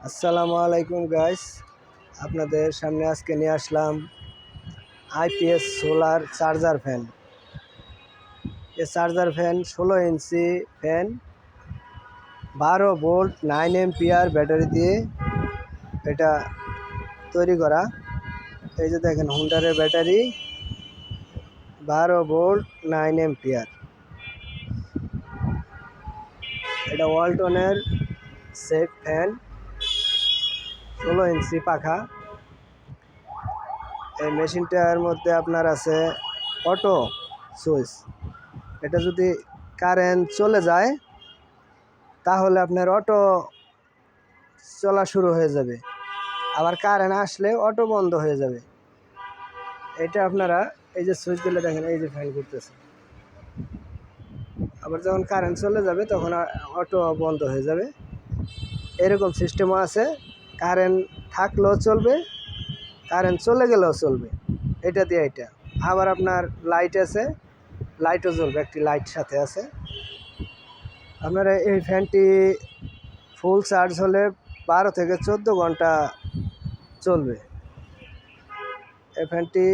আসসালামু আলাইকুম গাইস, আপনাদের সামনে আজকে নিয়ে আসলাম আইপিএস সোলার চার্জার ফ্যান। এই charger fan 16 inch fan, 12 volt 9 ampere battery দিয়ে এটা তৈরি করা। এই যে দেখেন হুন্ডারের ব্যাটারি, 12 ভোল্ট 9 এম্পিয়ার। এটা ওয়ালটনের সেফ ফ্যান, 16 ইঞ্চি পাখা। এই মেশিনটার মধ্যে আপনার আছে অটো সুইচ। এটা যদি কারেন্ট চলে যায় তাহলে আপনার অটো চলা শুরু হয়ে যাবে, আবার কারেন্ট আসলে অটো বন্ধ হয়ে যাবে। এটা আপনারা এই যে সুইচ দিলে দেখেন এই যে ফ্যান ঘুরতেছে, আবার যখন কারেন্ট চলে যাবে তখন অটো বন্ধ হয়ে যাবে। এরকম সিস্টেমও আছে, কারেন্ট থাকলেও চলবে, কারেন্ট চলে গেলেও চলবে। এটা দিয়ে এটা আবার আপনার লাইট আছে, লাইটও জ্বলবে, একটি লাইট সাথে আছে। আপনারা এই ফ্যানটি ফুল চার্জ হলে 12 থেকে 14 ঘন্টা চলবে। এই ফ্যানটি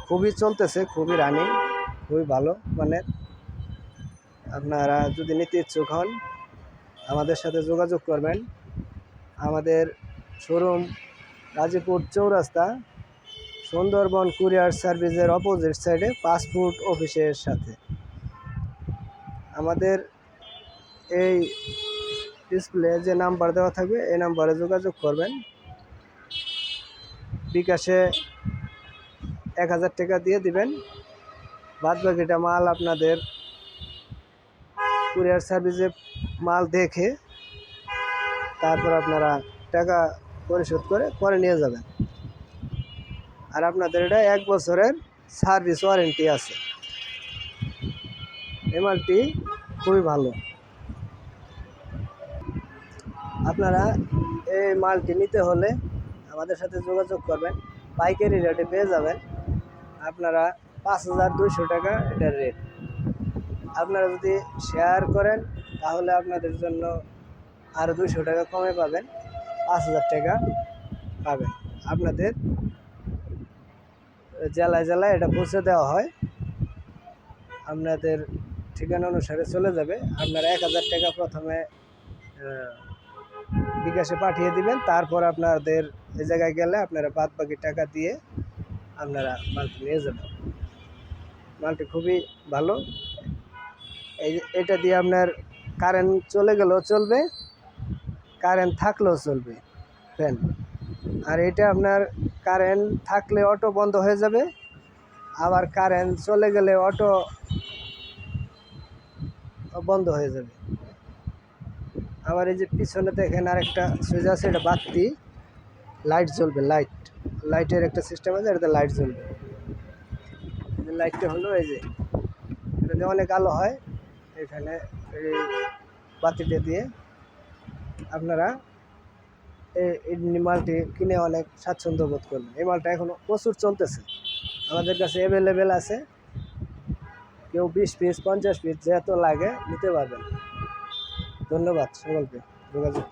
খুবই চলতেছে, খুবই রানিং, খুবই ভালো মানের। আপনারা যদি নিতে ইচ্ছুক হন আমাদের সাথে যোগাযোগ করবেন। আমাদের শোরুম গাজীপুর চৌরাস্তা, সুন্দরবন কুরিয়ার সার্ভিসের অপোজিট সাইডে পাসপোর্ট অফিসের সাথে। আমাদের এই ডিসপ্লে যে নাম্বার দেওয়া থাকবে এই নাম্বারে যোগাযোগ করবেন। বিকাশে 1000 টাকা দিয়ে দিবেন, বাদবাকিটা মাল আপনাদের কুরিয়ার সার্ভিসে মাল দেখে তারপর আপনারা টাকা পরিশোধ করে পরে নিয়ে যাবেন। আর আপনাদের এটা 1 বছরের সার্ভিস ওয়ারেন্টি আছে। এই মালটি খুবই ভালো। আপনারা এই মালটি নিতে হলে আমাদের সাথে যোগাযোগ করবেন, পাইকারি রেটে পেয়ে যাবেন। আপনারা 5200 টাকা এটার রেট। আপনারা যদি শেয়ার করেন তাহলে আপনাদের জন্য আরও 200 টাকা কমে পাবেন, 5000 টাকা পাবেন। আপনাদের জেলায় জেলায় এটা পৌঁছে দেওয়া হয়, আপনাদের ঠিকানা অনুসারে চলে যাবে। আপনারা 1000 টাকা প্রথমে বিকাশে পাঠিয়ে দিবেন, তারপর আপনাদের এই জায়গায় গেলে আপনারা বাদ বাকি টাকা দিয়ে আপনারা মালটি নিয়ে যাবেন। মালটি খুবই ভালো। এটা দিয়ে আপনার কারেন্ট চলে গেলেও চলবে, কারেন্ট থাকলেও চলবে ফ্যান। আর এটা আপনার কারেন্ট থাকলে অটো বন্ধ হয়ে যাবে, আবার কারেন্ট চলে গেলে অটো বন্ধ হয়ে যাবে। আবার এই যে পিছনে দেখেন আরেকটা সুইচ আছে, এটা বাতি, লাইট জ্বলবে, লাইটের একটা সিস্টেম আছে, এটাতে লাইট জ্বলবে। লাইটটা হলো এই যে এটা দিয়ে অনেক আলো হয়। এখানে এই বাতিটা দিয়ে আপনারা এই মালটি কিনে অনেক স্বাচ্ছন্দ্য বোধ করবেন। এই মালটা এখনও প্রচুর চলতেছে, আমাদের কাছে অ্যাভেলেবেল আছে। কেউ 20 পিস 50 পিস যত লাগে নিতে পারবেন। ধন্যবাদ সকলকে, যোগাযোগ।